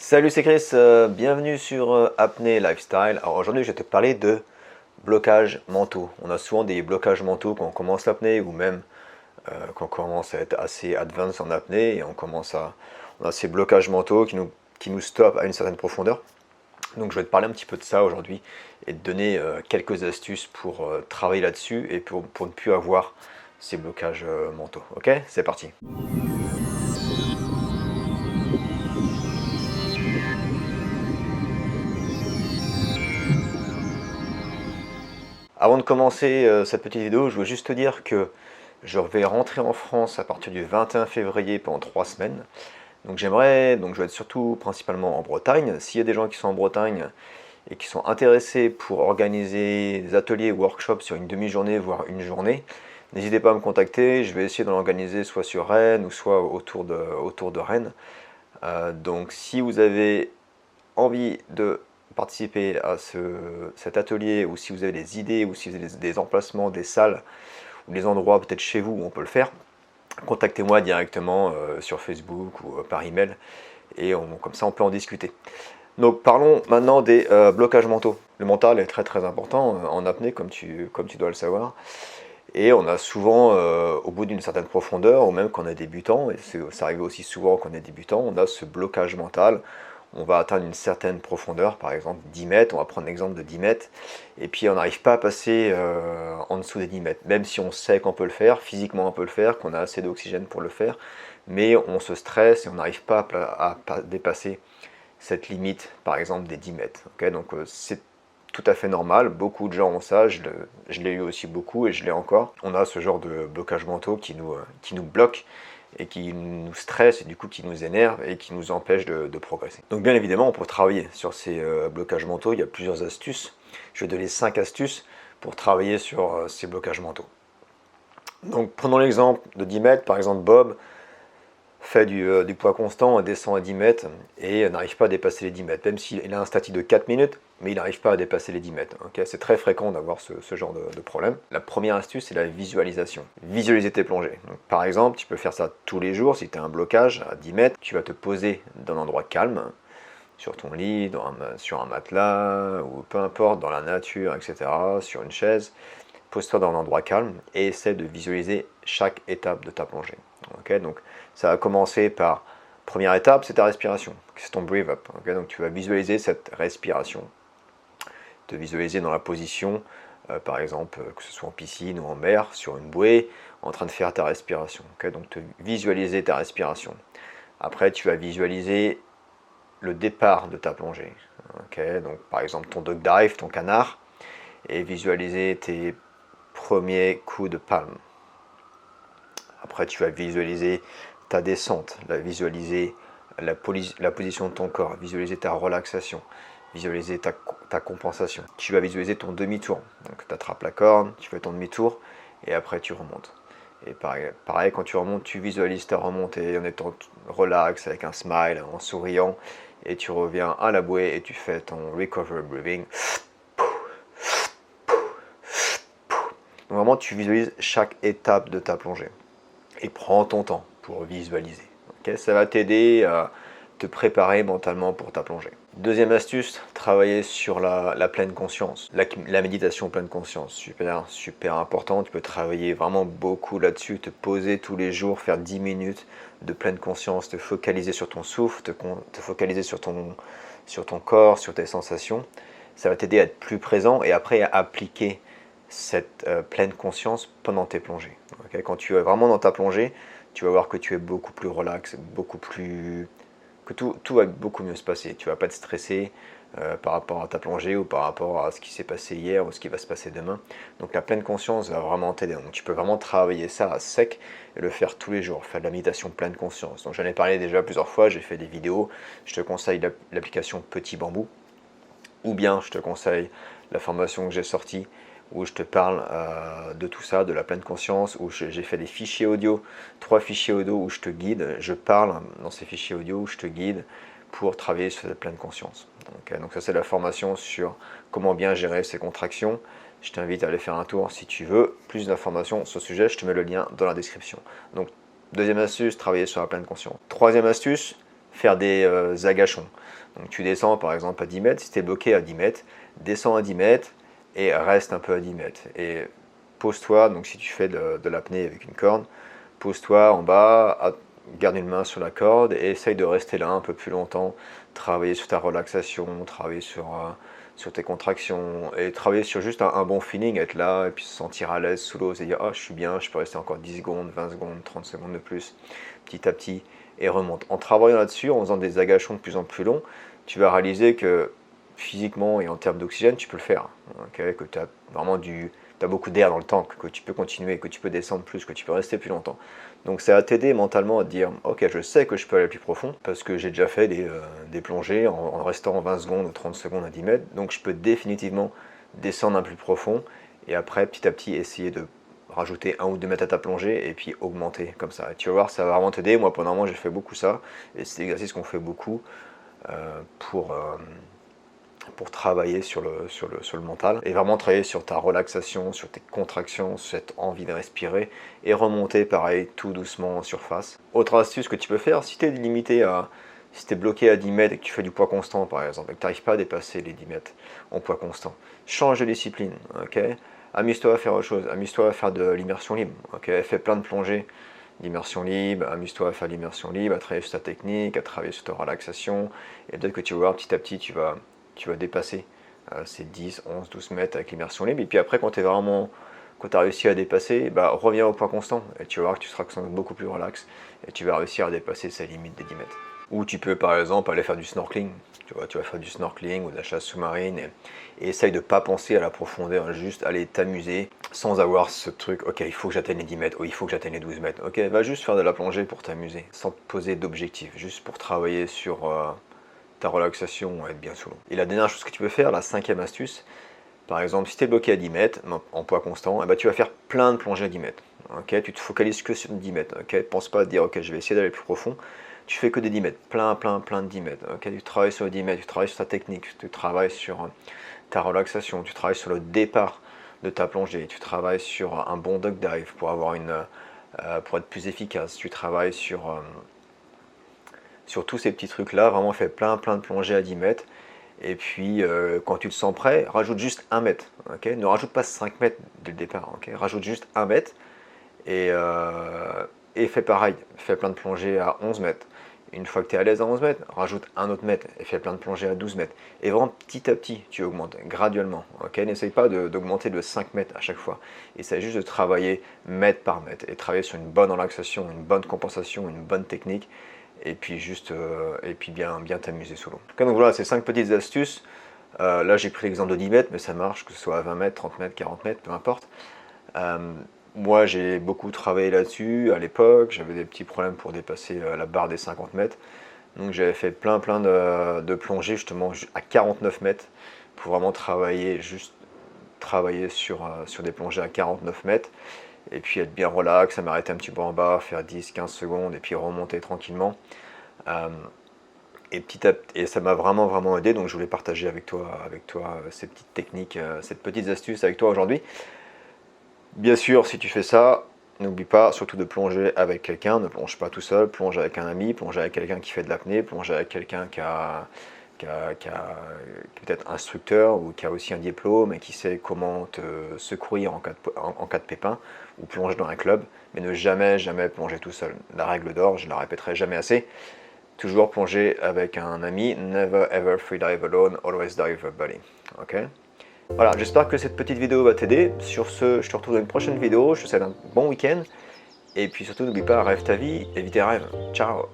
Salut, c'est Chris, bienvenue sur Apnée Lifestyle. Alors aujourd'hui je vais te parler de blocages mentaux. On a souvent des blocages mentaux quand on commence l'apnée ou même quand on commence à être assez advanced en apnée et on a ces blocages mentaux qui nous stoppent à une certaine profondeur. Donc je vais te parler un petit peu de ça aujourd'hui et te donner quelques astuces pour travailler là-dessus et pour ne plus avoir ces blocages mentaux. Ok, c'est parti. Avant de commencer cette petite vidéo, je veux juste te dire que je vais rentrer en France à partir du 21 février pendant 3 semaines. Donc je vais être surtout principalement en Bretagne. S'il y a des gens qui sont en Bretagne et qui sont intéressés pour organiser des ateliers ou workshops sur une demi-journée, voire une journée, n'hésitez pas à me contacter. Je vais essayer d'en organiser soit sur Rennes ou soit autour de Rennes. Donc si vous avez envie de participer à cet atelier, ou si vous avez des idées, ou si vous avez des emplacements, des salles, ou des endroits peut-être chez vous où on peut le faire, contactez-moi directement sur Facebook ou par email, et comme ça on peut en discuter. Donc parlons maintenant des blocages mentaux. Le mental est très très important en apnée, comme tu dois le savoir. Et on a souvent, au bout d'une certaine profondeur, ou même quand on est débutant, et ça arrive aussi souvent quand on est débutant, on a ce blocage mental. On va atteindre une certaine profondeur, par exemple 10 mètres, on va prendre l'exemple de 10 mètres, et puis on n'arrive pas à passer en dessous des 10 mètres, même si on sait qu'on peut le faire, physiquement on peut le faire, qu'on a assez d'oxygène pour le faire, mais on se stresse et on n'arrive pas à dépasser cette limite, par exemple des 10 mètres. Okay, donc c'est tout à fait normal, beaucoup de gens ont ça, je l'ai eu aussi beaucoup et je l'ai encore. On a ce genre de blocage mentaux qui nous bloque et qui nous stresse et du coup qui nous énerve et qui nous empêche de progresser. Donc bien évidemment on peut travailler sur ces blocages mentaux, il y a plusieurs astuces. Je vais donner 5 astuces pour travailler sur ces blocages mentaux. Donc prenons l'exemple de 10 mètres, par exemple Bob fait du poids constant, descend à 10 mètres et n'arrive pas à dépasser les 10 mètres, même s'il a un statique de 4 minutes, mais il n'arrive pas à dépasser les 10 mètres. Okay, c'est très fréquent d'avoir ce genre de problème. La première astuce, c'est la visualisation. Visualiser tes plongées. Donc, par exemple, tu peux faire ça tous les jours. Si tu as un blocage à 10 mètres, tu vas te poser dans un endroit calme, sur ton lit, sur un matelas, ou peu importe, dans la nature, etc., sur une chaise. Pose-toi dans un endroit calme et essaie de visualiser chaque étape de ta plongée. Okay, donc ça va commencer par, première étape, c'est ta respiration, c'est ton breathe up. Okay, donc tu vas visualiser cette respiration, te visualiser dans la position, par exemple, que ce soit en piscine ou en mer, sur une bouée, en train de faire ta respiration. Okay, donc te visualiser ta respiration. Après, tu vas visualiser le départ de ta plongée. Okay, donc par exemple ton duck dive, ton canard, et visualiser tes premier coup de palme. Après, tu vas visualiser ta descente, visualiser la position de ton corps, visualiser ta relaxation, visualiser ta compensation. Tu vas visualiser ton demi-tour. Donc, tu attrapes la corde, tu fais ton demi-tour et après tu remontes. Et pareil, quand tu remontes, tu visualises ta remontée en étant relax, avec un smile, en souriant. Et tu reviens à la bouée et tu fais ton recover breathing. Donc vraiment, tu visualises chaque étape de ta plongée. Et prends ton temps pour visualiser. Okay, ça va t'aider à te préparer mentalement pour ta plongée. Deuxième astuce, travailler sur la pleine conscience. La méditation pleine conscience, super important. Tu peux travailler vraiment beaucoup là-dessus, te poser tous les jours, faire 10 minutes de pleine conscience, te focaliser sur ton souffle, te focaliser sur ton corps, sur tes sensations. Ça va t'aider à être plus présent et après à appliquer cette pleine conscience pendant tes plongées. Okay, quand tu es vraiment dans ta plongée, tu vas voir que tu es beaucoup plus relax, que tout va beaucoup mieux se passer. Tu ne vas pas te stresser par rapport à ta plongée ou par rapport à ce qui s'est passé hier ou ce qui va se passer demain. Donc la pleine conscience va vraiment t'aider. Donc tu peux vraiment travailler ça à sec et le faire tous les jours, faire de la méditation pleine conscience. Donc j'en ai parlé déjà plusieurs fois, j'ai fait des vidéos. Je te conseille l'application Petit Bambou, ou bien je te conseille la formation que j'ai sortie où je te parle de tout ça, de la pleine conscience, où j'ai fait des fichiers audio, 3 fichiers audio où je te guide, je parle dans ces fichiers audio où je te guide pour travailler sur cette pleine conscience. Donc ça c'est la formation sur comment bien gérer ces contractions. Je t'invite à aller faire un tour si tu veux. Plus d'informations sur ce sujet, je te mets le lien dans la description. Donc deuxième astuce, travailler sur la pleine conscience. Troisième astuce, faire des agachons. Donc tu descends par exemple à 10 mètres, si tu es bloqué à 10 mètres, descends à 10 mètres et reste un peu à 10 mètres. Et pose-toi, donc si tu fais de l'apnée avec une corde, pose-toi en bas, garde une main sur la corde et essaye de rester là un peu plus longtemps, travailler sur ta relaxation, travailler sur tes contractions et travailler sur juste un bon feeling, être là et puis se sentir à l'aise sous l'eau, se dire ah je suis bien, je peux rester encore 10 secondes, 20 secondes, 30 secondes de plus, petit à petit et remonte. En travaillant là-dessus, en faisant des agachons de plus en plus longs, tu vas réaliser que physiquement et en termes d'oxygène, tu peux le faire, okay, que tu as vraiment beaucoup d'air dans le tank, que tu peux continuer, que tu peux descendre plus, que tu peux rester plus longtemps. Donc ça va t'aider mentalement à te dire ok, je sais que je peux aller plus profond parce que j'ai déjà fait des plongées en restant 20 secondes ou 30 secondes à 10 mètres, donc je peux définitivement descendre un peu plus profond et après petit à petit essayer de rajouter 1 ou 2 mètres à ta plongée et puis augmenter comme ça. Et tu vas voir, ça va vraiment t'aider. Moi pendant un moment j'ai fait beaucoup ça et c'est l'exercice qu'on fait beaucoup pour travailler sur le mental et vraiment travailler sur ta relaxation, sur tes contractions, sur cette envie de respirer et remonter pareil tout doucement en surface. Autre astuce que tu peux faire, si tu es limité si tu es bloqué à 10 mètres et que tu fais du poids constant par exemple et que tu n'arrives pas à dépasser les 10 mètres en poids constant, change de discipline, ok. Amuse-toi à faire autre chose, amuse-toi à faire de l'immersion libre, ok. Fais plein de plongées d'immersion libre, amuse-toi à faire l'immersion libre, à travailler sur ta technique, à travailler sur ta relaxation et peut-être que tu vas voir petit à petit tu vas dépasser ces 10, 11, 12 mètres avec l'immersion libre. Et puis après, quand tu as réussi à dépasser, reviens au point constant. Et tu vas voir que tu seras beaucoup plus relax. Et tu vas réussir à dépasser ces limites des 10 mètres. Ou tu peux par exemple aller faire du snorkeling. Tu vas faire du snorkeling ou de la chasse sous-marine. Et essaye de ne pas penser à la profondeur. Juste aller t'amuser sans avoir ce truc. Ok, il faut que j'atteigne les 10 mètres. Oh, il faut que j'atteigne les 12 mètres. Ok, va juste faire de la plongée pour t'amuser. Sans te poser d'objectifs. Juste pour travailler sur ta relaxation, être bien sous l'eau. Et la dernière chose que tu peux faire, la 5e astuce, par exemple, si tu es bloqué à 10 mètres en poids constant, tu vas faire plein de plongées à 10 mètres. Okay, tu te focalises que sur 10 mètres. Okay, pense pas à te dire ok, je vais essayer d'aller plus profond. Tu fais que des 10 mètres, plein de 10 mètres. Okay, tu travailles sur les 10 mètres, tu travailles sur ta technique, tu travailles sur ta relaxation, tu travailles sur le départ de ta plongée, tu travailles sur un bon duck dive pour être plus efficace, tu travailles sur tous ces petits trucs là, vraiment fais plein de plongées à 10 mètres et puis quand tu te sens prêt, rajoute juste 1 mètre, okay, ne rajoute pas 5 mètres dès le départ, okay, rajoute juste 1 mètre et fais pareil, fais plein de plongées à 11 mètres. Une fois que tu es à l'aise à 11 mètres, rajoute un autre mètre et fais plein de plongées à 12 mètres. Et vraiment petit à petit, tu augmentes graduellement. Okay, n'essaye pas d'augmenter de 5 mètres à chaque fois. Essaye juste de travailler mètre par mètre et travailler sur une bonne relaxation, une bonne compensation, une bonne technique. Et puis bien t'amuser sous l'eau. Okay, donc voilà, ces 5 petites astuces. Là j'ai pris l'exemple de 10 mètres, mais ça marche, que ce soit à 20 mètres, 30 mètres, 40 mètres, peu importe. Moi j'ai beaucoup travaillé là-dessus à l'époque, j'avais des petits problèmes pour dépasser la barre des 50 mètres. Donc j'avais fait plein de plongées justement à 49 mètres pour vraiment travailler sur des plongées à 49 mètres. Et puis être bien relax, m'arrêter un petit peu en bas, faire 10-15 secondes et puis remonter tranquillement. Et ça m'a vraiment aidé, donc je voulais partager avec toi ces petites techniques, ces petites astuces avec toi aujourd'hui. Bien sûr, si tu fais ça, n'oublie pas surtout de plonger avec quelqu'un, ne plonge pas tout seul, plonge avec un ami, plonge avec quelqu'un qui fait de l'apnée, plonge avec quelqu'un qui est peut-être instructeur ou qui a aussi un diplôme et qui sait comment te secourir en cas de pépin, ou plonge dans un club, mais ne jamais plonger tout seul. La règle d'or, je ne la répéterai jamais assez, toujours plonger avec un ami, never ever free dive alone, always dive with a buddy. Okay? Voilà, j'espère que cette petite vidéo va t'aider. Sur ce, je te retrouve dans une prochaine vidéo, je te souhaite un bon week-end, et puis surtout n'oublie pas, rêve ta vie et vis tes rêves. Ciao!